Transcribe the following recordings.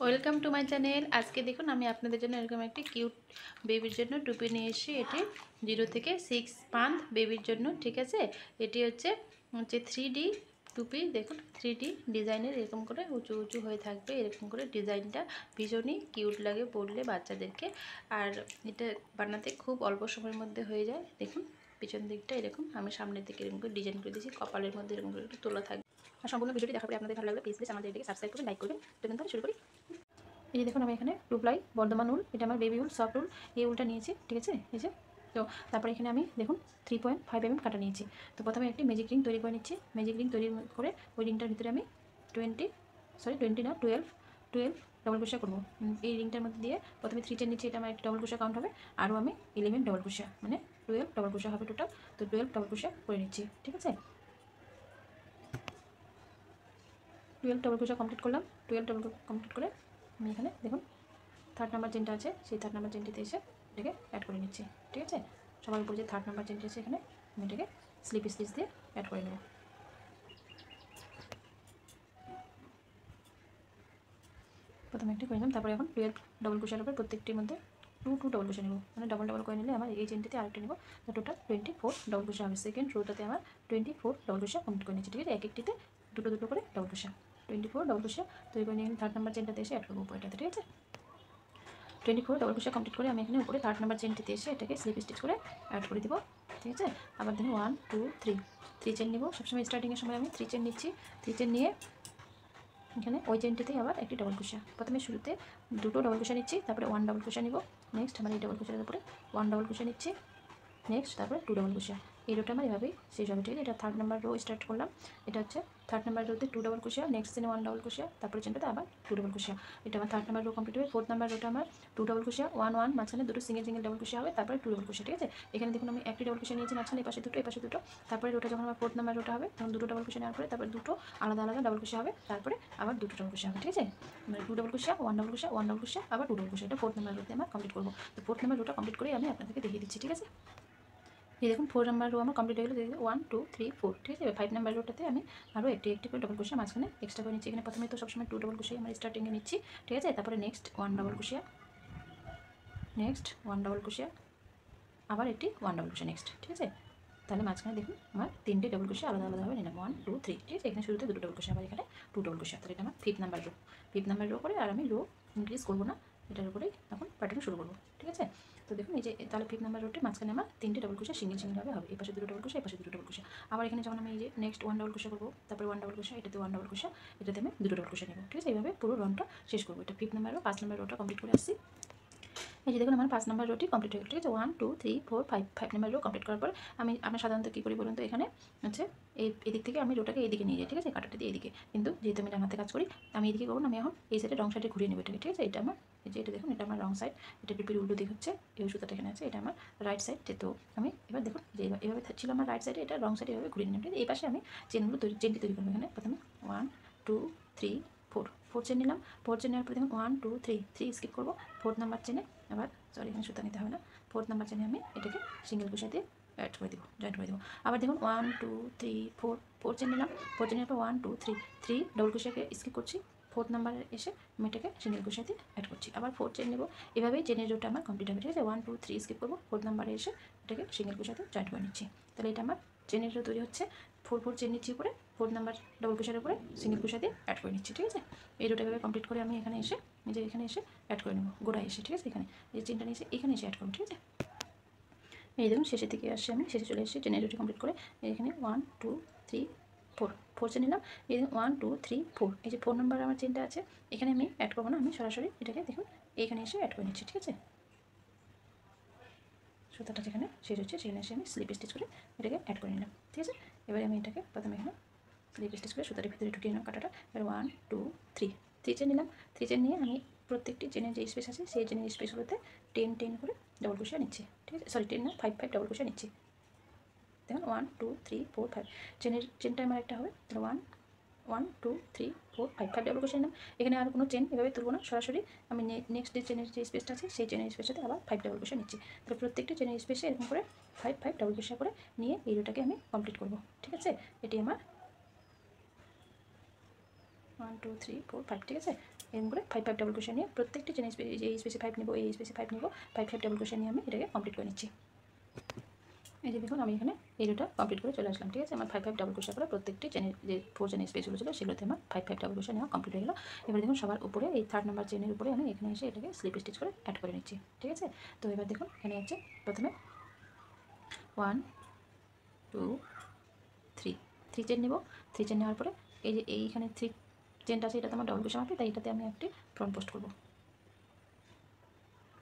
Welcome to my channel. আজকে দেখুন আমি আপনাদের জন্য এরকম একটি কিউট বেবির জন্য টুপি নিয়ে এসেছি। এটি 0 থেকে 6 মান্থ বেবির জন্য, ঠিক আছে। এটি হচ্ছে 3D টুপি। দেখুন 3D ডিজাইনের, এরকম করে উঁচু উঁচু হয়ে থাকবে, এরকম করে ডিজাইনটা ভীষণই কিউট লাগে পরলে বাচ্চাদেরকে। আর এটা বানাতে খুব অল্প সময়ের মধ্যে হয়ে যায়। দেখুন পিছন দিকটা এরকম, আমি সামনের দিকে এরকম করে ডিজাইন করে দিয়েছি, কপালের মধ্যে এরকম করে একটু তোলা থাকবে। আর সম্পূর্ণ ভিডিওটি দেখার পরে আপনাদের ভালো লাগলে প্লিজ আমাদের এটাকে সাবস্ক্রাইব করবেন, লাইক করবেন। তো কিন্তু শুরু করি। এই যে দেখুন আমি এখানে টু প্লাই বর্ধমান উল, এটা আমার বেবি উল, সফট উল, এই উলটা নিয়েছি, ঠিক আছে। এই যে তো তারপরে এখানে আমি দেখুন 3.5 mm কাটা নিয়েছি। তো প্রথমে একটি ম্যাজিক রিং তৈরি করে নিচ্ছি। ম্যাজিক রিং তৈরি করে ওই রিংটার ভিতরে আমি 20 না 12 ডবল ক্রোশা করবো। এই রিংটার মধ্যে দিয়ে প্রথমে 3 চেন নিচ্ছি, এটা আমার একটা ডবল ক্রোশা কাউন্ট হবে। আরও আমি 11 ডবল ক্রোশা, মানে 12 ডবল ক্রোশা হবে টোটাল। তো 12 ডবল ক্রোশা করে নিচ্ছি, ঠিক আছে। 12 ডবল ক্রোশা কমপ্লিট করলাম। 12 ডবল কমপ্লিট করে আমি এখানে দেখুন 3rd নাম্বার চেনটা আছে, সেই 3rd নাম্বার চেনটিতে এসে এটাকে অ্যাড করে নিচ্ছি, ঠিক আছে। সবার উপরে যে 3rd নাম্বার চেনটি আছে এখানে আমি এটাকে স্লিপ স্টিচ দিয়ে অ্যাড করে নেব। প্রথমে একটি করে নিলাম, তারপরে এখন 12 ডবল ক্রোশার উপর প্রত্যেকটির মধ্যে 2 ডবল ক্রোশা নেব, মানে ডবল ডবল করে নিলে আমার এই চেনটিতে আরেকটি নেব। তো টোটাল 24 ডবল ক্রোশা হবে। সেকেন্ড রোটাতে আমার 24 ডবল ক্রোশা কমপ্লিট করে নিচ্ছি, ঠিক আছে। এক একটিতে দুটো দুটো করে ডবল ক্রোশা, 24 ডবল ক্রোশা তৈরি করে নিয়ে 3rd নাম্বার চেনটাতে এসে অ্যাড করবো উপরটাতে, ঠিক আছে। 24 ডবল ক্রোশা কমপ্লিট করে আমি এখানে উপরে 3rd নাম্বার চেনটিতে এসে এটাকে স্লিপ স্টিচ করে অ্যাড করে দিব, ঠিক আছে। আবার দেখুন 1 2 3 চেন নিব। সবসময় স্টার্টিংয়ের সময় আমি 3 চেন নিচ্ছি। 3 চেন নিয়ে এখানে ওই চেনটিতেই আবার একটি ডবল ক্রোশা, প্রথমে শুরুতে দুটো ডবল ক্রোশা নিচ্ছি, তারপরে 1 ডবল ক্রোশা নিব। নেক্সট আমার এই ডবল ক্রোশার উপরে 1 ডবল ক্রোশা নিচ্ছি, নেক্সট তারপরে 2 ডবল ক্রোশা। এই রোটা আমার এভাবেই শেষ হবে, ঠিক আছে। এটা 3rd নাম্বার রো স্টার্ট করলাম। এটা হচ্ছে 3rd নাম্বার রোতে 2 ডবল ক্রোশা, নেক্সট চেনে 1 ডবল ক্রোশা, তারপরে চেনটাতে আবার 2 ডবল ক্রোশা। এটা আমার 3rd নাম্বার রো কমপ্লিট হবে। 4th নাম্বার রোটা আমার 2 ডবল ক্রোশা 1 1, মাঝখানে দুটো সিঙ্গেল সিঙ্গেল ডবল ক্রোশা হবে, তারপরে 2 ডবল ক্রোশা, ঠিক আছে। এখানে দেখুন আমি একটি ডবল ক্রোশা নিয়েছি মাঝখানে, এই পাশে দুটো, এই পাশে দুটো। তারপরে রোটা যখন আমার 4th নাম্বার রোটা হবে তখন দুটো ডবল ক্রোশা নেওয়ার পরে তারপরে দুটো আলাদা আলাদা ডবল ক্রোশা হবে, তারপরে আবার দুটো ডবল ক্রোশা হবে, ঠিক আছে। মানে 2 ডবল ক্রোশা 1 ডবল ক্রোশা 1 ডবল ক্রোশা আবার 2 ডবল ক্রোশা। এটা 4th নাম্বার রোতে আমার কমপ্লিট করবো। তো 4th নাম্বার রোটা কমপ্লিট করেই আমি আপনাদেরকে দেখিয়ে দিচ্ছি, ঠিক আছে। এই দেখুন 4 নাম্বার রো আমার কমপ্লিট হয়ে গেলো। 1 2 3 4, ঠিক আছে। 5 নাম্বার রোটাতে আমি আরও একটি একটি করে ডবল ক্রোশা মাঝখানে এক্সট্রা করে নিচ্ছি। এখানে প্রথমে তো সবসময় 2 ডবল ক্রোশাই আমার স্টার্টিংয়ে নিচ্ছি, ঠিক আছে। তারপরে নেক্সট 1 ডবল ক্রোশা, নেক্সট 1 ডবল ক্রোশা, আবার একটি 1 ডবল ক্রোশা নেক্সট, ঠিক আছে। তাহলে মাঝখানে দেখুন আমার 3টে ডবল ক্রোশা আলাদা আলাদাভাবে নিলাম, 1 2 3, ঠিক আছে। এখানে শুরুতে দুটো ডবল ক্রোশা, আবার এখানে 2 ডবল ক্রোশা। তাহলে এটা আমার 5th number rho. 5th number rho করে আর আমি রো ইনক্রিজ করবো না, এটার উপরেই তখন প্যাটার্ন শুরু করবো, ঠিক আছে। তো দেখুন এই যে তাহলে 5th নাম্বার রোটে মাঝখানে আমার 3টে ডবল ক্রোশা সিঙ্গেল সিঙ্গেলভাবে হবে, এই পাশে দুটো ডবল ক্রোশা, এই পাশে দুটো ডবল ক্রোশা। আবার এখানে যখন আমি এই যে নেক্সট 1 ডবল ক্রোশা করবো, তারপরে 1 ডবল ক্রোশা, এটাতে 1 ডবল ক্রোশা, এটাতে আমি দুটো ডবল ক্রোশা নেবো, ঠিক আছে। এইভাবে পুরো রাউন্ডটা শেষ করবো। এটা 5th number rho. 5 number rota complete করে আসছি। এই যে দেখুন আমার 5 নাম্বার রোটি কমপ্লিট হয়ে গেল, ঠিক আছে। 1 2 3 4 5, 5 নাম্বার রো কমপ্লিট করার পর আমরা সাধারণত কী করি বলুন তো, এখানে হচ্ছে এদিক থেকে আমি রোটাকে এইদিকে নিয়ে যাই, ঠিক আছে, কাটাটা দিয়ে এদিকে। কিন্তু যেহেতু আমি ডান হাতে কাজ করি, আমি এদিকে করবো না, আমি এখন এই সাইডে রং সাইডে ঘুরিয়ে নেবো এটাকে, ঠিক আছে। এটা আমার এই যে এটা দেখুন, এটা আমার রং সাইড, এটা টুপির উল্টো দিক হচ্ছে, এই সুতাটা এখানে আছে, এটা আমার রাইট সাইড। তো আমি এবার দেখুন যে এভাবে ছিল আমার রাইট সাইডে, এটা রং সাইডে এভাবে ঘুরিয়ে নিলাম, ঠিক আছে। এই পাশে আমি চেনটি তৈরি করবো। এখানে প্রথমে 1 2 3 4 চেন নিলাম। 4 চেন নেওয়ার পরে দেখুন 1 2 3 স্কিপ করবো। 4th নাম্বার চেনে আবার, সরি এখানে সুতা নিতে হবে না, 4th নাম্বার চেনে আমি এটাকে সিঙ্গেল ক্রোশা দিয়ে অ্যাড করে দেবো, জয়েন্ট করে দেবো। আবার দেখুন 1 2 3 4 চেন নিলাম। 4 চেন নেওয়ার পর 1 2 3 ডবল ক্রোশাকে স্কিপ করছি। 4th নাম্বারে এসে আমি এটাকে সিঙ্গেল ক্রোশা দিয়ে অ্যাড করছি, আবার 4 চেন নেবো। এভাবেই চেনের রোটা আমার কমপ্লিট হবে, ঠিক আছে। 1 2 3 স্কিপ করবো, 4th নাম্বারে এসে এটাকে সিঙ্গেল ক্রোশা দিয়ে জয়েন্ট করে নিচ্ছি। তাহলে এটা আমার চেনের রো তৈরি হচ্ছে। 4 চেন নিচ্ছি উপরে, 4th নাম্বার ডবল ক্রোশার উপরে সিঙ্গেল ক্রোশা দিয়ে অ্যাড করে নিচ্ছি, ঠিক আছে। এই রোটা এভাবে কমপ্লিট করে আমি এখানে এসে নিজে এখানে এসে অ্যাড করে নেবো, গোড়ায় এসে, ঠিক আছে। এখানে এই চেনটা নিয়ে এসে এখানে এসে অ্যাড করবো, ঠিক আছে। এই দেখুন শেষের দিকে আসছি, আমি শেষে চলে এসেছি। চেনের রুটি কমপ্লিট করে এখানে 1 2 3 4 চেন নিলাম। এই 1 2 3 4, এই যে 4 নাম্বার আমার চেনটা আছে, এখানে আমি অ্যাড করবো না, আমি সরাসরি এটাকে দেখুন এইখানে এসে অ্যাড করে নিচ্ছি, ঠিক আছে। সুতাটা যেখানে শেষ হচ্ছে সেখানে এসে আমি স্লিপ স্টিচ করে এটাকে অ্যাড করে নিলাম, ঠিক আছে। এবারে আমি এটাকে প্রথমে এখানে স্লিপ স্টিচ করে সুতার ভিতরে ঢুকিয়ে নিলাম কাটাটা। এবার 1 2 3 চেন নিলাম। 3 চেন নিয়ে আমি প্রত্যেকটি চেনের যে স্পেস আছে সেই চেনের স্পেসগুলোতে 10 করে ডবল ক্রোশা নিচ্ছি, ঠিক আছে। সরি 10 না 5 ডবল ক্রোশা নিচ্ছি। দেখুন 1 2 3 4 5 চেনটা আমার একটা হবে, তাহলে 1 1 2 3 4 5 ডবল ক্রোশা নিলাম। এখানে আর কোনো চেন এভাবে তুলবো না, সরাসরি আমি নেক্সট যে চেনের যে স্পেসটা আছে সেই চেনের স্পেসটাতে আবার 5 ডবল ক্রোশা নিচ্ছি। তাহলে প্রত্যেকটা চেনের স্পেসে এরকম করে 5 ডবল ক্রোশা করে নিয়ে এই রোটাকে আমি কমপ্লিট করবো, ঠিক আছে। এটি আমার 1 2 3 4 5, ঠিক আছে। এরকম করে 5 5 ডাবল ক্রোশে নিয়ে প্রত্যেকটি চেন এই স্পেসে 5 নেব, এই স্পেসে 5 নেব, 5 5 ডাবল ক্রোশে নিয়ে আমি এটাকে কমপ্লিট করে নিচ্ছি। এই যে দেখুন আমি এখানে এই দুটো কমপ্লিট করে চলে আসলাম, ঠিক আছে। আমার 5 5 ডাবল ক্রোশে করে প্রত্যেকটি চেনের যে 4 চেনের স্পেসগুলো ছিল সেগুলোতে আমার 5 5 ডাবল ক্রোশে নেওয়া কমপ্লিট হয়ে গেল। এবার দেখুন সবার উপরে এই 3rd নাম্বার চেনের উপরে আমি এখানে এসে এটাকে স্লিপ স্টিচ করে অ্যাড করে নিচ্ছি, ঠিক আছে। তো এবার দেখুন এখানে হচ্ছে প্রথমে 1 2 3 চেন নেব। 3 চেন নেওয়ার পরে এই যে এইখানে 3 চেনটা আছে, এটাতে আমার ডাবল ক্রোশে মারবে, তাই এটাতে আমি একটি ফ্রন্ট পোস্ট করব,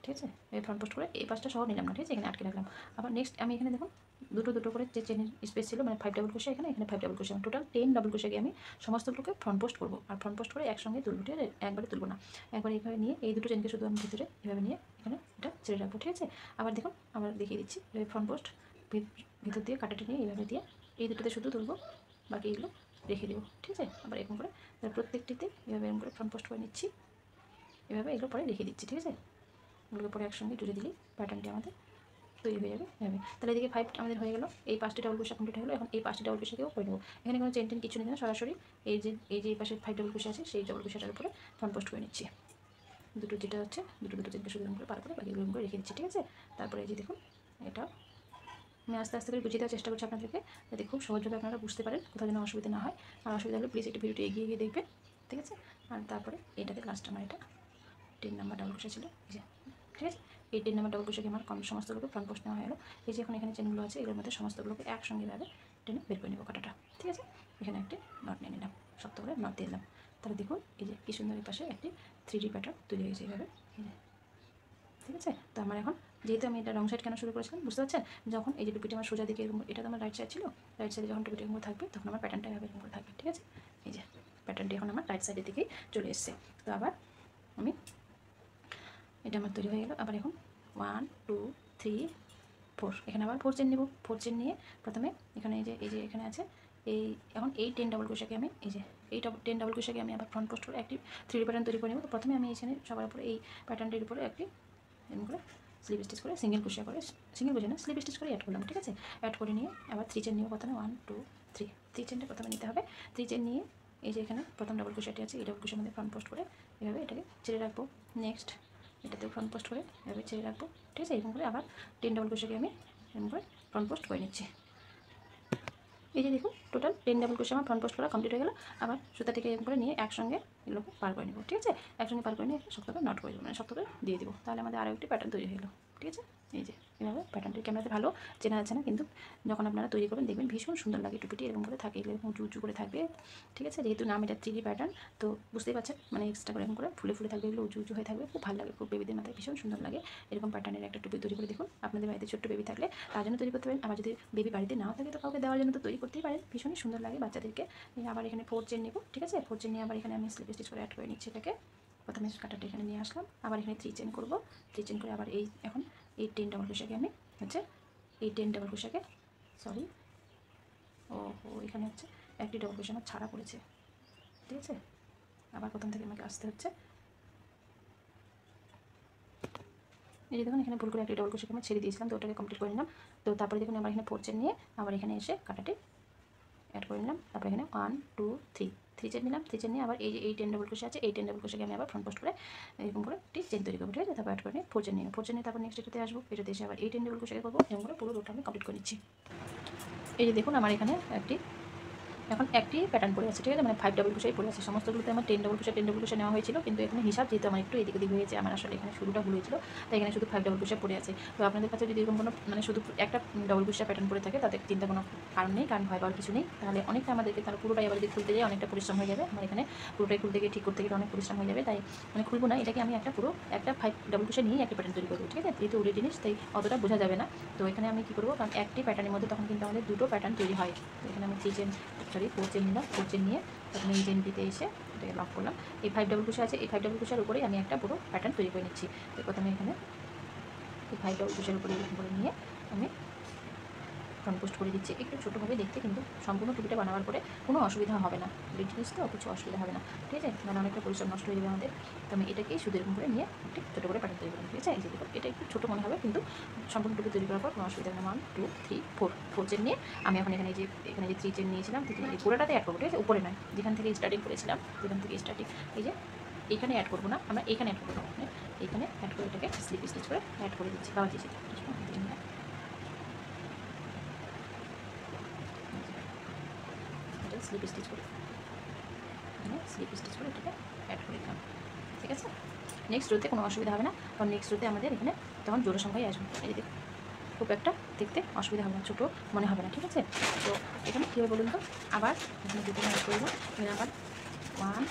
ঠিক আছে। এই ফ্রন্ট পোস্ট করে এই পাশটা সহ নিলাম না, ঠিক আছে, এখানে আটকে রাখলাম। আবার নেক্সট আমি এখানে দেখুন দুটো করে যে চেনের স্পেস ছিল, মানে 5 ডাবল ক্রোশে, এখানে 5 double crochet, total 10 double crochet আমি সমস্তগুলোকে ফ্রন্ট পোস্ট করব। আর ফ্রন্ট পোস্ট করে একসঙ্গে তুলব, ঠিক আছে, একবারে তুলব না, একবারে এইভাবে নিয়ে এই দুটো চেনকে শুধু আমি ভিতরে এভাবে নিয়ে এখানে এটা ছেড়ে রাখবো, ঠিক আছে। আবার দেখুন আবার দেখিয়ে দিচ্ছি, এভাবে ফ্রন্ট পোস্ট ভিতর দিয়ে কাটাটা নিয়ে এইভাবে দিয়ে এই দুটোতে শুধু তুলব, বাকি এগুলো রেখে দেবো, ঠিক আছে। আবার এরকম করে প্রত্যেকটিতে এভাবে এরকম করে ফ্রন্ট পোস্ট করে নিচ্ছি, এভাবে এগুলো পরে রেখে দিচ্ছি, ঠিক আছে। এগুলোকে পরে একসঙ্গে জুড়ে দিলেই প্যাটার্নটি আমাদের তৈরি হয়ে যাবে এভাবে। তাহলে এদিকে 5 আমাদের হয়ে গেল, এই 5টি ডাবল ক্রোশা কমপ্লিট হয়ে গেলো। এখন এই 5টি ডাবল ক্রোশাকেও করে নেবো। এখানে কোনো চেন টেন কিছু নেই না, সরাসরি এই যে এই পাশে 5 ডাবল ক্রোশা আছে সেই ডাবল ক্রোশাটার উপরে ফ্রন্ট পোস্ট করে নিচ্ছি। দুটো যেটা হচ্ছে দুটো চেনকে শুধু করে পার করে বাকি এগুলো করে রেখে দিচ্ছি, ঠিক আছে। তারপরে এই যে দেখুন এটা আমি আস্তে আস্তে করে বুঝিয়ে দেওয়ার চেষ্টা করছি আপনাদেরকে, যাতে খুব সহজভাবে আপনারা বুঝতে পারেন, কোথাও যেন অসুবিধা না হয়। আর অসুবিধা হলে প্লিজ একটু ভিডিওটি এগিয়ে গিয়ে দেখবেন, ঠিক আছে। আর তারপরে এটাতে লাস্ট আমার এটা 10 নাম্বার ডাবল ক্রোশা ছিল, এই যে, ঠিক আছে। এই 10 নাম্বার ডাবল ক্রোশাকে আমার সমস্তগুলোকে ফ্রন্ট পোস্ট নেওয়া হয়ে গেলো। এই যে এখন এখানে চেনগুলো আছে এগুলোর মধ্যে সমস্তগুলোকে একসঙ্গে ভাবে টেনে বের করে নেবো কাটাটা, ঠিক আছে। এখানে একটি নট নিয়ে নিলাম, শক্ত করে নট দিয়ে দিলাম। তাহলে দেখুন এই যে কি সুন্দর এই পাশে একটি 3D প্যাটার্ন তৈরি হয়েছে এইভাবে, ঠিক আছে। তো আমার এখন যেহেতু আমি এটা রং সাইড কেন শুরু করেছিলাম বুঝতে পারছেন, যখন এই যে টুপিটি আমার সোজা দিকে এরকম, এটা তো আমার রাইট সাইড ছিল, রাইট সাইডে যখন টুপিটি এরকম থাকবে তখন আমার প্যাটার্নটা এরকম করে থাকবে, ঠিক আছে। এই যে প্যাটার্নটি এখন আমার রাইট সাইডের দিকেই চলে এসছে। তো আবার আমি এটা আমার তৈরি হয়ে গেল। আবার এখন 1 2 3 4, এখানে আবার 4 চেন নেব। 4 চেন নিয়ে প্রথমে এখানে এই যে এখানে আছে এই, এখন এই 10 ডাবল ক্রোশাকে আমি এই যে এই 10 ডাবল ক্রোশাকে আমি আবার ফ্রন্ট পোস্ট করে একটি 3D প্যাটার্ন তৈরি করে নেব। তো প্রথমে আমি এখানে সবার উপরে এই প্যাটার্নটির উপরে একটি এরকম করে স্লিপ স্টিচ করে সিঙ্গেল ক্রোশা করে, সিঙ্গেল ক্রোশা না স্লিপ স্টিচ করে অ্যাড করলাম, ঠিক আছে। অ্যাড করে নিয়ে আবার 3 চেন নিয়ে প্রথমে 1 2 3 চেনটা প্রথমে নিতে হবে। 3 চেন নিয়ে এই যে এখানে প্রথম ডাবল ক্রোশাটি আছে, এই ডাবল ক্রোশার মধ্যে ফ্রন্ট পোস্ট করে এভাবে এটাকে ছেড়ে রাখবো। নেক্সট এটাতেও ফ্রন্ট পোস্ট করে এভাবে ছেড়ে রাখবো, ঠিক আছে। এরকম করে আবার 10 ডাবল ক্রোশাকে আমি এরকম করে ফ্রন্ট পোস্ট করে নিচ্ছি। এই যে দেখুন টোটাল 10 ডাবল ক্রোশা আমার ফ্রন্ট পোস্ট করা কমপ্লিট হয়ে গেল। আবার সুতাটিকে এরকম করে নিয়ে একসঙ্গে এগুলোকে পার করে নেব, ঠিক আছে। একসঙ্গে পার করে নিয়ে শক্ত করে নট করে দেবো, মানে শক্ত করে দিয়ে দেবো, তাহলে আমাদের আরও একটি প্যাটার্ন তৈরি হয়ে গেলো, ঠিক আছে। এই যে এভাবে প্যাটার্নটি ক্যামেরাতে ভালো চেনা যাচ্ছে না, কিন্তু যখন আপনারা তৈরি করবেন দেখবেন ভীষণ সুন্দর লাগে। টুপিটি এরকম করে থাকে, এরকম উঁচু উঁচু করে থাকবে, ঠিক আছে। যেহেতু নাম এটা 3D প্যাটার্ন, তো বুঝতেই পারছেন, মানে এক্সট্রা করে এরকম করে ফুলে ফুলে থাকবে, এগুলো উঁচু উঁচু হয়ে থাকবে, খুব ভালো লাগে, খুব বেবিদের মাথায় ভীষণ সুন্দর লাগে। এরকম প্যাটার্নের একটা টুপি তৈরি করে দেখুন। আপনাদের বাড়িতে ছোট্ট বেবি থাকলে তার জন্য তৈরি করতে পারেন, আবার যদি বেবি বাড়িতে নাও থাকে তো কাউকে দেওয়ার জন্য তো তৈরি করতেই পারেন, ভীষণই সুন্দর লাগে বাচ্চাদেরকে। আবার এখানে 4 চেন নেব, ঠিক আছে। 4 চেন নিয়ে আবার এখানে আমি স্লিপ স্টিচ করে অ্যাড করে নিচ্ছি এটাকে। প্রথমে কাটাটা এখানে নিয়ে আসলাম, আবার এখানে 3 চেন করব। 3 চেন করে আবার এই এখন এই 10 ডাবল ক্রোশাকে আমি হচ্ছে এই 10 ডাবল ক্রোশাকে সরি এখানে হচ্ছে একটি ডাবল ক্রোশা আমার ছাড়া পড়েছে, ঠিক আছে। আবার প্রথম থেকে আমাকে আসতে হচ্ছে। এই যে দেখুন এখানে ভুল করে একটি ডাবল ক্রোশাকে আমি ছেড়ে দিয়েছিলাম, তো ওটাকে কমপ্লিট করে নিলাম। তো তারপরে দেখুন আবার এখানে 4 চেন নিয়ে আবার এখানে এসে কাটাটি অ্যাড করে নিলাম। তারপরে এখানে 1 2 3 চেন নিলাম। 3 চেন নিয়ে আবার এই যে এই 10 ডাবল ক্রোশা আছে, এই 10 ডাবল ক্রোশাকে আমি আবার ফ্রন্ট পোস্ট করে এরকম করে একটি চেন তৈরি করবো, ঠিক আছে। তারপর অ্যাড করে নিয়ে 4 চেন নিয়ে 4 চেন নিয়ে তারপর নেক্সট এটাতে আসবো, এটাতে এসে আবার এই 10 ডাবল ক্রোশাকে করবো, এরকম করে পুরো রোটা আমি কমপ্লিট করে নিচ্ছি। এই যে দেখুন আমার এখানে এখন একটি প্যাটার্ন পড়ে আছে, ঠিক আছে, মানে 5 ডাবল ক্রোশাই পড়ে আছে। সমস্তগুলোতে আমার 10 ডাবল ক্রোশা নেওয়া হয়েছিল, কিন্তু এখানে হিসাব যেহেতু আমার একটু এদিক ওদিক হয়েছে, আমার আসলে এখানে শুরুটা ভুল হয়েছিল, তাই এখানে শুধু 5 ডাবল ক্রোশা পড়ে আছে। তো আপনাদের কাছে যদি এরকম কোনো মানে শুধু একটা ডাবল ক্রোশা প্যাটার্ন পড়ে থাকে তাদের চিন্তা কোনো কারণ নেই, কারণ ভয় পাওয়ার কিছু নেই। তাহলে অনেকটা আমাদেরকে তার পুরোটাই আবার যদি খুলতে যাই অনেকটা পরিশ্রম হয়ে যাবে। আমার এখানে পুরোটাই খুলতে গিয়ে ঠিক করতে গেলে অনেক পরিশ্রম হয়ে যাবে, তাই মানে খুলবো না, এটাকে আমি একটা 5 ডাবল ক্রোশা নিয়ে একটা প্যাটার্ন তৈরি করবো, ঠিক আছে। যেহেতু উড়ে জিনিস তাই অতটা বোঝা যাবে না। তো এখানে আমি কী করবো, কারণ একটি প্যাটার্নের মধ্যে তখন কিন্তু আমাদের দুটো প্যাটার্ন তৈরি হয়। তো এখানে আমি 4 চেন নিলাম। 4 চেন নিয়ে প্রথমে এই চেনটিতে এসে এটাকে লক করলাম। এই 5 ডাবল ক্রোশা আছে, এই 5 ডাবল ক্রোশার উপরেই আমি একটা পুরো প্যাটার্ন তৈরি করে নিচ্ছি। তো প্রথমে এখানে এই 5 ডাবল ক্রোশার উপরে এরকম করে নিয়ে আমি ফ্রন্ট পোস্ট করে দিচ্ছি। একটু ছোটোভাবে দেখতে, কিন্তু সম্পূর্ণ টুপিটা বানাবার পরে কোনো অসুবিধা হবে না, রিডিউস তো কিছু অসুবিধা হবে না, ঠিক আছে? মানে অনেকটা পরিশ্রম নষ্ট হয়ে যাবে আমাদের। তো আমি এটাকেই শুধু এরকম করে নিয়ে একটু ছোটো করে প্যাটার্ন তৈরি করলাম, ঠিক আছে? এই যে দেখো, এটা একটু ছোটো মনে হবে, কিন্তু সম্পূর্ণ টুপি তৈরি করার পর কোনো অসুবিধা হবে না। 1 2 3 4 চেন নিয়ে আমি এখন এখানে যে 3 চেন নিয়েছিলাম, এই পুরোটাতে অ্যাড করবো, ঠিক আছে? উপরে নয়, যেখান থেকে স্টার্টিং করেছিলাম, যেখান থেকে স্টার্টিং, এই যে এখানে অ্যাড করবো না, আমরা এখানে অ্যাড করবো, এখানে অ্যাড করে এটাকে স্লিপ স্টিচ করে অ্যাড করে দিচ্ছি। পাওয়া যাচ্ছে এটা স্লিপ স্টিচ করে, স্লিপ স্টিচ করে এটাকে অ্যাড করে দিলাম, ঠিক আছে? নেক্সট রোতে কোনো অসুবিধা হবে না, কারণ নেক্সট রোতে আমাদের এখানে তখন জোড়া সংখ্যাই আসবে। এই যে খুব একটা দেখতে অসুবিধা হবে না, ছোটো মনে হবে না, ঠিক আছে? তো এখানে কী হবে বলুন তো, আবার এখানে দুটো অ্যাড করব। এখানে আবার 1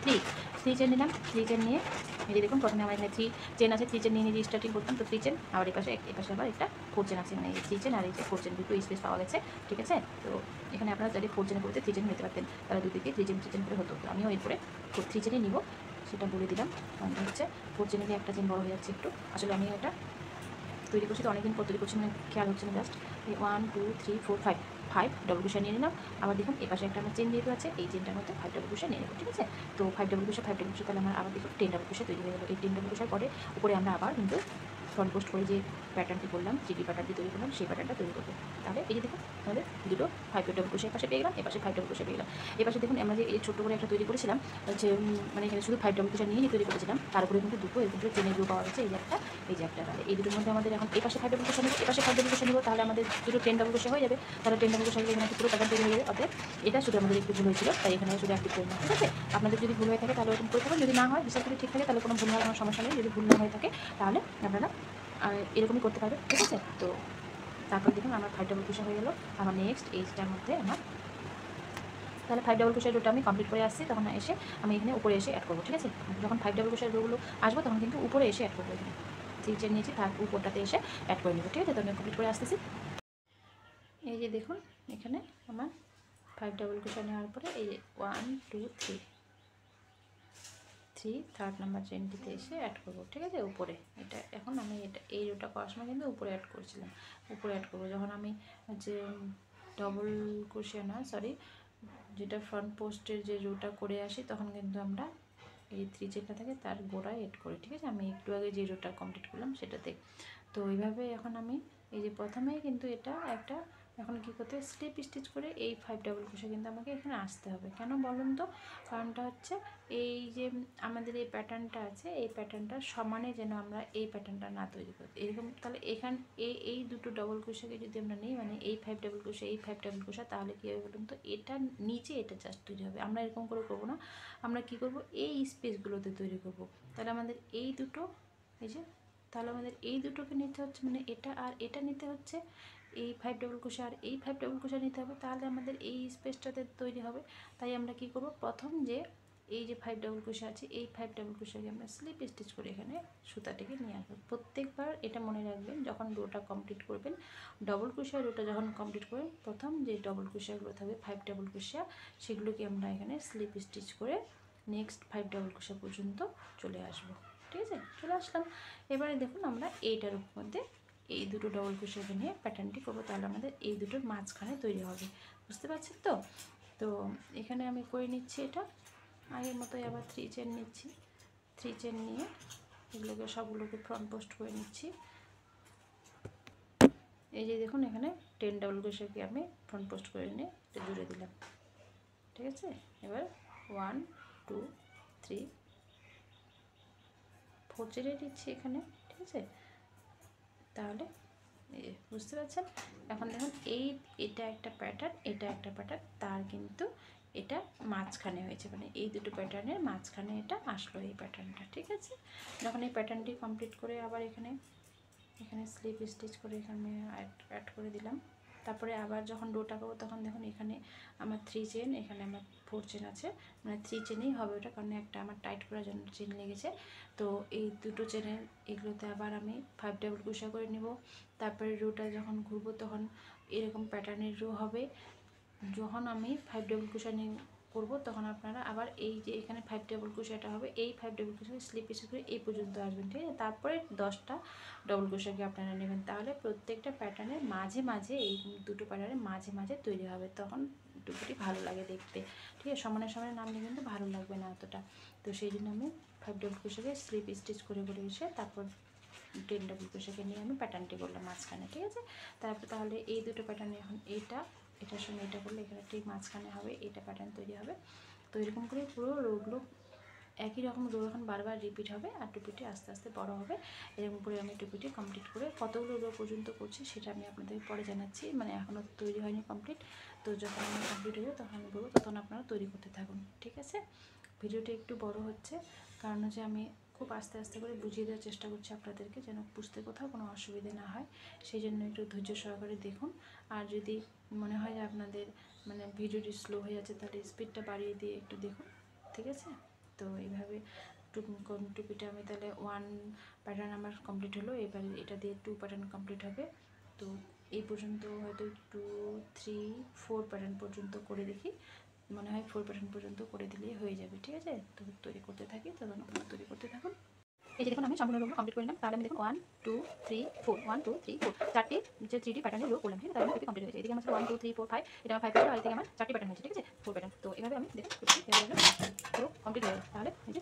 2 3 চেন নিলাম। 3 চেন নিয়ে এই যে দেখুন, প্রথমে আমার এখানে 3 চেন আছে, 3 চেন নিয়ে নিজে স্টার্টিং করতাম, তো 3 চেন, আবার এপাশে আবার একটা 4 চেন আছে, মানে এই 3 চেন আর এই যে 4 চেন, দুটো স্পেস পাওয়া গেছে, ঠিক আছে? তো এখানে আপনারা যদি 4 চেনের করতে 3 চেন নিতে পারতেন, তাহলে দুদিকে 3 চেন করে হতো। তো আমিও এরপরে 3 চেনই নিব, সেটা বলে দিলাম। কারণ হচ্ছে 4 চেনে একটা চেন বড় হয়ে যাচ্ছে একটু, আসলে আমি এটা তৈরি করছি তো অনেকদিন পর তৈরি করছি, মানে খেয়াল হচ্ছে না জাস্ট। 1 2 3 4 5 ডাবল ক্রোশা নিয়ে নিলাম। আবার দেখুন এপাশে একটা আমার চেন যেহেতু আছে, এই চেনটার মধ্যে 5 ডাবল ক্রোশা নিয়ে নেব, ঠিক আছে? তো 5 ডাবল ক্রোশা তাহলে আমার আবার দেখুন 10 ডাবল ক্রোশা তৈরি হয়ে গেল। এই 10 ডাবল ক্রোশার পরে উপরে আমরা আবার কিন্তু ফ্রন্ট পোস্ট করে যে প্যাটার্নটি করলাম, জিডি প্যাটার্নটি তৈরি করলাম, সেই প্যাটার্নটা তৈরি করবো। তাহলে এই যে দেখুন আমাদের দুটো 5 ডাবল ক্রোশা এপাশে পেয়ে গেলাম, এপাশে 5 ডাবল ক্রোশা পেয়ে গেলাম। এপাশে দেখুন আমরা যে এই ছোট্ট করে একটা তৈরি করেছিলাম, হচ্ছে মানে এখানে শুধু 5 ডাবল ক্রোশা নিয়ে তৈরি করেছিলাম, তার উপরে কিন্তু দুটো এরকম করে চেনের গ্রুপ পাওয়া গেছে, এই যে একটা, এই যে একটা। তাহলে এই দুটোর মধ্যে আমাদের এখন এপাশে 5 ডাবল ক্রোশা নেব, এপাশে 5 ডাবল ক্রোশা নেব, তাহলে আমাদের দুটো 10 ডাবল ক্রোশা হয়ে যাবে। তাহলে 10 ডাবল ক্রোশা হলে এখানে পুরো প্যাটার্ন তৈরি হয়ে যাবে। অর্থাৎ এটা শুধু আমাদের একটু ভুল হয়েছিল, তাই এখানে শুধু অ্যাক্টিভ করে নিলাম, ঠিক আছে? আপনাদের যদি ভুল হয়ে থাকে তাহলে এরকম করে থাকুন, যদি না হয় হিসাব করে ঠিক থাকে তাহলে কোনো ভুল হওয়ার কোনো সমস্যা নেই। যদি ভুল না হয়ে থাকে তাহলে আপনারা এরকমই করতে পারবেন, ঠিক আছে? তো তারপর দেখুন আমার 5 ডাবল ক্রোশা হয়ে গেল। আমার নেক্সট এইটার মধ্যে আমার তাহলে 5 ডাবল ক্রোশার রোটা আমি কমপ্লিট করে আসছি, তখন এসে আমি এখানে উপরে এসে অ্যাড করবো, ঠিক আছে? যখন 5 ডাবল ক্রোশার রোগুলো আসবো তখন কিন্তু উপরে এসে অ্যাড করবো। এখানে 3 চেন নিয়েছি, তার উপরটাতে এসে অ্যাড করে নেবো, ঠিক আছে? তো আমি কমপ্লিট করে আসতেছি। এই যে দেখুন এখানে আমার 5 ডাবল ক্রোশা নেওয়ার পরে এই যে 1 2 3 থার্ড নাম্বার চেনটিতে এসে অ্যাড করবো, ঠিক আছে? উপরে এটা এখন আমি এটা এই রোটা করার সময় কিন্তু উপরে অ্যাড করছিলাম, উপরে অ্যাড করবো যখন আমি যে ডবল ক্রোশা না সরি যেটা ফ্রন্ট পোস্টের যে রোটা করে আসি, তখন কিন্তু আমরা এই 3 চেনটা থাকে তার গোড়ায় এড করি, ঠিক আছে? আমি একটু আগে যে রোটা কমপ্লিট করলাম সেটাতে। তো এইভাবে এখন আমি এই যে প্রথমেই কিন্তু এটা একটা এখন কী করতে হবে, স্লিপ স্টিচ করে এই 5 ডাবল ক্রোশা কিন্তু আমাকে এখানে আসতে হবে। কেন বলুন তো? কারণটা হচ্ছে এই যে আমাদের এই প্যাটার্নটা আছে, এই প্যাটার্নটা সমানে যেন আমরা এই প্যাটার্নটা না তৈরি করি এরকম। তাহলে এই দুটো ডবল ক্রোশাকে যদি আমরা নিই, মানে এই 5 ডাবল ক্রোশা, এই 5 ডাবল ক্রোশা, তাহলে কী হবে বলুন তো? এটা নিচে এটা জাস্ট তৈরি হবে। আমরা এরকম করে করবো না, আমরা কি করব, এই স্পেসগুলোতে তৈরি করব। তাহলে আমাদের এই দুটো, এই যে, তাহলে আমাদের এই দুটোকে নিতে হচ্ছে, মানে এটা আর এটা নিতে হচ্ছে, এই 5 ডাবল ক্রোশা আর এই 5 ডাবল ক্রোশা নিতে হবে, তাহলে আমাদের এই স্পেসটাতে তৈরি হবে। তাই আমরা কি করব, প্রথম যে এই যে 5 ডাবল ক্রোশা আছে, এই 5 ডাবল ক্রোশাকে আমরা স্লিপ স্টিচ করে এখানে সুতাটাকে নিয়ে আসবো। প্রত্যেকবার এটা মনে রাখবেন, যখন রোটা কমপ্লিট করবেন, ডবল ক্রোশা রোটা যখন কমপ্লিট করবেন, প্রথম যে ডবল ক্রোশাগুলো থাকবে 5 ডাবল ক্রোশা, সেগুলোকে আমরা এখানে স্লিপ স্টিচ করে নেক্সট 5 ডাবল ক্রোশা পর্যন্ত চলে আসবো, ঠিক আছে? চলে আসলাম। এবারে দেখুন আমরা এইটার মধ্যে এই দুটো ডবল ক্রোশাকে নিয়ে প্যাটার্নটি করবো, তাহলে আমাদের এই দুটোর মাঝখানে তৈরি হবে। বুঝতে পারছেন তো? তো এখানে আমি করে নিচ্ছি এটা আগের মতোই, আবার 3 চেন নিচ্ছি। 3 চেন নিয়ে এগুলোকে সবগুলোকে ফ্রন্ট পোস্ট করে নিচ্ছি। এই যে দেখুন এখানে 10 ডাবল ক্রোশাকে আমি ফ্রন্ট পোস্ট করে নিয়ে এটা জুড়ে দিলাম, ঠিক আছে? এবার 1 2 3 4 চেনে দিচ্ছি এখানে, ঠিক আছে? তাহলে বুঝতে পারছেন? এখন দেখুন এটা একটা প্যাটার্ন, এটা একটা প্যাটার্ন, তার কিন্তু এটা মাঝখানে হয়েছে, মানে এই দুটো প্যাটার্নের মাঝখানে এটা আসলো এই প্যাটার্নটা, ঠিক আছে? যখন এই প্যাটার্নটি কমপ্লিট করে আবার এখানে স্লিপ স্টিচ করে এখানে অ্যাড করে দিলাম। তারপরে আবার যখন ডোটা করবো তখন দেখুন এখানে আমার 3 চেন, এখানে আমার 4 চেন আছে, মানে 3 চেনেই হবে ওটা, কারণ একটা আমার টাইট করার জন্য চেন লেগেছে। তো এই দুটো চেনের এগুলোতে আবার আমি 5 ডাবল ক্রোশা করে নিব। তারপরে রোটা যখন ঘুরবো তখন এরকম প্যাটার্নের রো হবে। যখন আমি 5 ডাবল ক্রোশা করব তখন আপনারা আবার এই যে এখানে 5 ডাবল ক্রোশেটা হবে, এই 5 ডাবল ক্রোশে স্লিপ স্টিচ করে এই পর্যন্ত আসবেন, ঠিক আছে। তারপরে 10টা ডবল ক্রোশেকে আপনারা নেবেন, তাহলে প্রত্যেকটা প্যাটার্নের মাঝে মাঝে এই দুটো প্যাটার্নের মাঝে মাঝে তৈরি হবে, তখন টুপিটি ভালো লাগে দেখতে, ঠিক আছে। সমানে সমানে নামলে কিন্তু ভালো লাগবে না অতটা। তো সেই জন্য আমি 5 ডাবল ক্রোশেকে স্লিপ স্টিচ করে করে এসে তারপর 10 ডাবল ক্রোশেকে নিয়ে আমি প্যাটার্নটি করলাম মাঝখানে, ঠিক আছে। তারপর তাহলে এই দুটো প্যাটার্নে এখন এটার সঙ্গে এটা করলে এখানে ঠিক মাঝখানে হবে, এটা প্যাটার্ন তৈরি হবে। তো এরকম করে পুরো রোগুলো একই রকম রো এখন বারবার রিপিট হবে আর টুপিটি আস্তে আস্তে বড় হবে। এরকম করে আমি টুপিটি কমপ্লিট করে কতগুলো রো পর্যন্ত করছি সেটা আমি আপনাদের পরে জানাচ্ছি, মানে এখনও তৈরি হয়নি কমপ্লিট। তো যখন আমি কমপ্লিট হয়ে যাবে তখন আমি বলবো, তখন আপনারা তৈরি করতে থাকুন, ঠিক আছে। ভিডিওটি একটু বড় হচ্ছে কারণ হচ্ছে আমি খুব আস্তে আস্তে করে বুঝিয়ে দেওয়ার চেষ্টা করছি আপনাদেরকে, যেন বুঝতে কোথাও কোনো অসুবিধে না হয়, সেই জন্য একটু ধৈর্য সহকারে দেখুন। আর যদি মনে হয় যে আপনাদের মানে ভিডিওটি স্লো হয়ে যাচ্ছে তাহলে স্পিডটা বাড়িয়ে দিয়ে একটু দেখুন, ঠিক আছে। তো এইভাবে টুপিটা আমি তাহলে 1 প্যাটার্ন আমার কমপ্লিট হলো, এবারে এটা দিয়ে 2 প্যাটার্ন কমপ্লিট হবে। তো এই পর্যন্ত হয়তো 2, 3, 4 প্যাটার্ন পর্যন্ত করে দেখি, মনে হয় 4 প্যাটার্ন পর্যন্ত করে দিলেই হয়ে যাবে, ঠিক আছে। তো তৈরি করতে থাকি, তখন আপনারা তৈরি করতে থাকুন। এই যে দেখুন আমি সম্পূর্ণ রোগুলো কমপ্লিট করে নিলাম, তাহলে আমি দেখুন 1, 2, 3, 4, 1, 2, 3, 4 চারটি যে 3D প্যাটার্নের রো করলাম, ঠিক আছে। তাহলে টুপি কমপ্লিট হয়েছে। এদিকে আমার 1, 2, 3, 4, 5, এটা আমার 5 হয়েছে, আর এদিকে আমার 4টি প্যাটার্ন হয়েছে, ঠিক আছে, 4 প্যাটার্ন। তো এভাবে আমি দেখুন এভাবে পুরো কমপ্লিট হয়ে গেল। তাহলে এই যে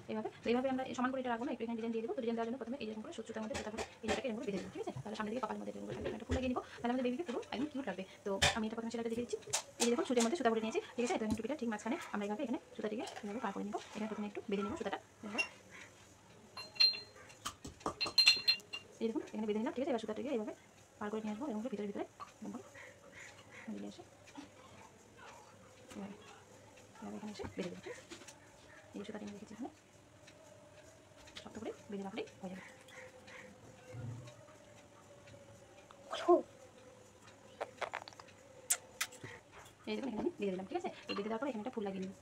এইভাবে আমরা সমান করে এটা রাখবো না, একটু এখানে ডিজাইন দিয়ে দেবো। তো ডিজাইন দেওয়ার জন্য প্রথমে এই যেরকম করে সুতার মধ্যে সুতা করে এই জায়গাটাকে এরকম করে বেঁধে দেবো, ঠিক আছে। তাহলে সামনের দিকে কপালের মধ্যে এরকম করে থাকবে, একটা ফুল লাগিয়ে নিব, তাহলে আমাদের বেবিকে পুরো একদম কিউট লাগবে। তো আমি এটা প্রথমে সেলাইটা দেখে দিচ্ছি। এই যে দেখুন সুতার মধ্যে সুতা ভরে নিয়েছি, ঠিক আছে। তো এখন টুপিটা ঠিক মাঝখানে আমরা এইভাবে এখানে সুতাটিকে এভাবে পার করে নিব। এখানে প্রথমে একটু বেঁধে নিব সুতাটা, এই দেখুন এখানে বেঁধে নিলাম, ঠিক আছে। এবার সুতাটাকে এইভাবে পার করে নিয়ে আসবো, এরকম ভিতরে ভিতরে মিলিয়ে এসে এভাবে এখানে এসে বেঁধে দেবো, ঠিক আছে। এই সুতাটি আমি রেখেছি এখানে, শক্ত করে বেঁধে রাখলেই হয়ে যাবে। এই দেখুন এখানে আমি বেঁধে দিলাম, ঠিক আছে। তো বেঁধে দেওয়ার পর এখানে একটা ফুল লাগিয়ে নিব।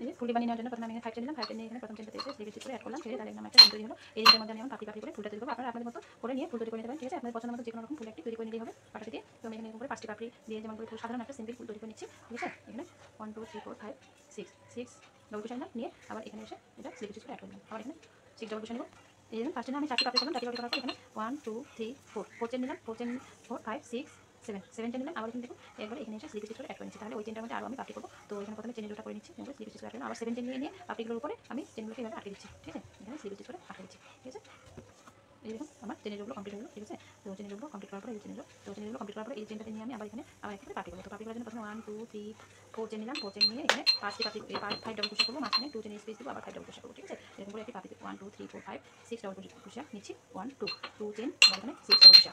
এই যে ফুলটি বানিয়ে নেওয়ার জন্য প্রথমে আমি 5টা নিলাম, 5টা নিয়ে এখানে প্রথম চেনটাতে এসে স্লিপ স্টিচ করে অ্যাড করলাম, ঠিক আছে। তাহলে এখানে আমার একটা ডিজাইন তৈরি হলো। এই ডিজাইনের মধ্যে আমি এখন পাপড়ি পাপড়ি করে ফুলটা তৈরি করবো। আপনারা আপনাদের মতো করে নিয়ে ফুল তৈরি করে নিতে পারেন, ঠিক আছে। আপনাদের পছন্দ মতো যে কোনো রকম ফুল একটি তৈরি করে নিলেই হবে পাটাটি দিয়ে। তো আমি এখানে এরকম করে 5টি পাপড়ি দিয়ে যেমন করে সাধারণ একটা সিম্পল ফুল তৈরি করে নিচ্ছি, ঠিক আছে। এখানে 1, 2, 3, 4, 5, 6 ডবল ক্রোশে নিলাম, নিয়ে আবার এখানে এসে এটা স্লিপ স্টিচ করে অ্যাড করলাম, আবার এখানে 6 ডবল ক্রোশে নিব। এই জন্য ফার্স্টে আমি 4টি পাপড়ি করলাম, 4টি পাপড়ি করার পর এখানে 1, 2, 3, 4 চেন নিলাম, 4 চেন 4, 5, 6, 7 চেন নিলাম। আবার এখানে দেখুন একবারে এখানে এসে স্লিপ স্টিচ করে অ্যাড করে নিচ্ছি, তাহলে ওই চেনটার মধ্যে আরও আমি পাপড়ি করবো। তো এখানে প্রথমে চেনের রোটা করে নিচ্ছি, এখানে স্লিপ স্টিচ করে আবার 7 চেন নিয়ে পাপড়িগুলোর উপরে আমি চেনগুলোকে এভাবে আটকে দিচ্ছি, ঠিক আছে। এখানে স্লিপ স্টিচ করে আটকে দিচ্ছি, ঠিক আছে। এই দেখুন আমার চেনের রোগুলো কমপ্লিট হয়ে গেল, ঠিক আছে। তো চেনের রোগুলো কমপ্লিট করার পরে এই চেনের রোগুলো কমপ্লিট করার পরে এই চেনটাতে নিয়ে আমি আবার এখানে আবার একটা পাপড়ি করবো। তো পাপড়ি করার জন্য প্রথমে 1, 2, 3, 4 চেন নিলাম, 4 চেন নিয়ে এখানে 5টি পাপড়ি 5 ডাবল ক্রোশে করবো, মাঝখানে 2 চেনের স্পেস দিব, আবার 5 ডাবল ক্রোশে করবো, ঠিক আছে। এরকম করে একটি পাপড়ি 1, 2, 3, 4, 5, 6 ডাবল ক্রোশে নিচ্ছি, 1, 2 চেন, আবার এখানে 6 ডাবল ক্রোশে।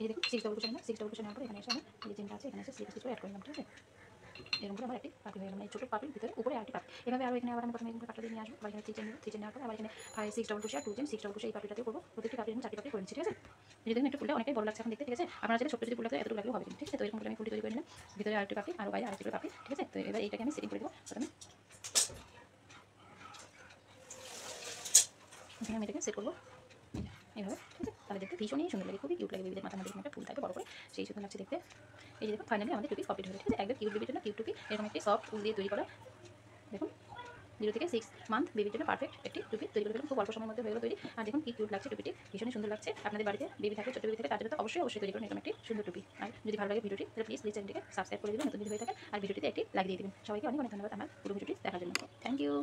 এই দেখুন 6 ডাবল ক্রোশে নিলাম, 6 ডাবল ক্রোশে নেওয়ার পরে এখানে এসে আমি এই যে চেনটা আছে এখানে এসে স্লিপ স্টিচ করে অ্যাড করে নিলাম, ঠিক আছে। এরকম করে আমার একটি পাপড়ি হয়ে গেল, মানে ছোটো পাপড়ির ভিতরে উপরে আরেকটি পাপড়ি। এভাবে আরও এখানে আবার আমি প্রথমে এরকম পাপড়ি দিয়ে নিয়ে আসবো, আবার এখানে 3 চেন নেব, 3 চেন নেওয়ার পরে আবার এখানে 5, 6 double crochet 2 chain, 6 double crochet এই পাপড়িটাতেও করবো। প্রত্যেকটি পাপড়ি আমি 4টি পাপড়ি করে নিচ্ছি, ঠিক আছে। এই দেখুন একটা ফুলটা অনেকটাই বড় লাগছে এখন দেখতে, ঠিক আছে। আপনারা চাইলে ছোট যদি ফুল লাগতে এতটুকু লাগলেও হবে, ঠিক আছে। তো এরকম করে আমি ফুলটি তৈরি করে নিলাম, ভিতরে আরেকটি পাপড়ি আর বাইরে আরেকটি পাপড়ি, ঠিক আছে। তো এবার এইটাকে আমি সেটিং করে দেবো প্রথমে, এখানে আমি এটাকে সেট করবো এইভাবে, ঠিক আছে। তাহলে দেখতে ভীষণই সুন্দর লাগে, খুবই কিউট লাগে। বেবিদের মাথার মধ্যে একটা ফুল থাকে বড় করে, সেই সুন্দর লাগছে দেখতে। এই যে দেখুন ফাইনালি আমাদের টুপি কমপ্লিট হয়ে গেছে, ঠিক আছে। একদম কিউট বেবির জন্য কিউট টুপি, এরকম একটি সফট উল দিয়ে তৈরি করা, দেখুন 0 থেকে 6 মান্থ বেবির জন্য পারফেক্ট একটি টুপি তৈরি করে দিলাম, খুব অল্প সময়ের মধ্যে হয়ে গেল তৈরি। আর দেখুন কি কিউট লাগছে টুপিটি, ভীষণই সুন্দর লাগছে। আপনাদের বাড়িতে বেবি থাকে, ছোট বেবি থাকে, তার জন্য তো অবশ্যই তৈরি করুন এরকম একটি সুন্দর টুপি। আর যদি ভালো লাগে ভিডিওটি তাহলে প্লিজ চ্যানেলটিকে সাবস্ক্রাইব করে দেবেন নতুন ভিডিও হয়ে থাকে, আর ভিডিওটিতে একটি লাইক দিয়ে দেবেন। সবাইকে অনেক অনেক ধন্যবাদ আমার পুরো ভিডিওটি দেখার জন্য। Thank you.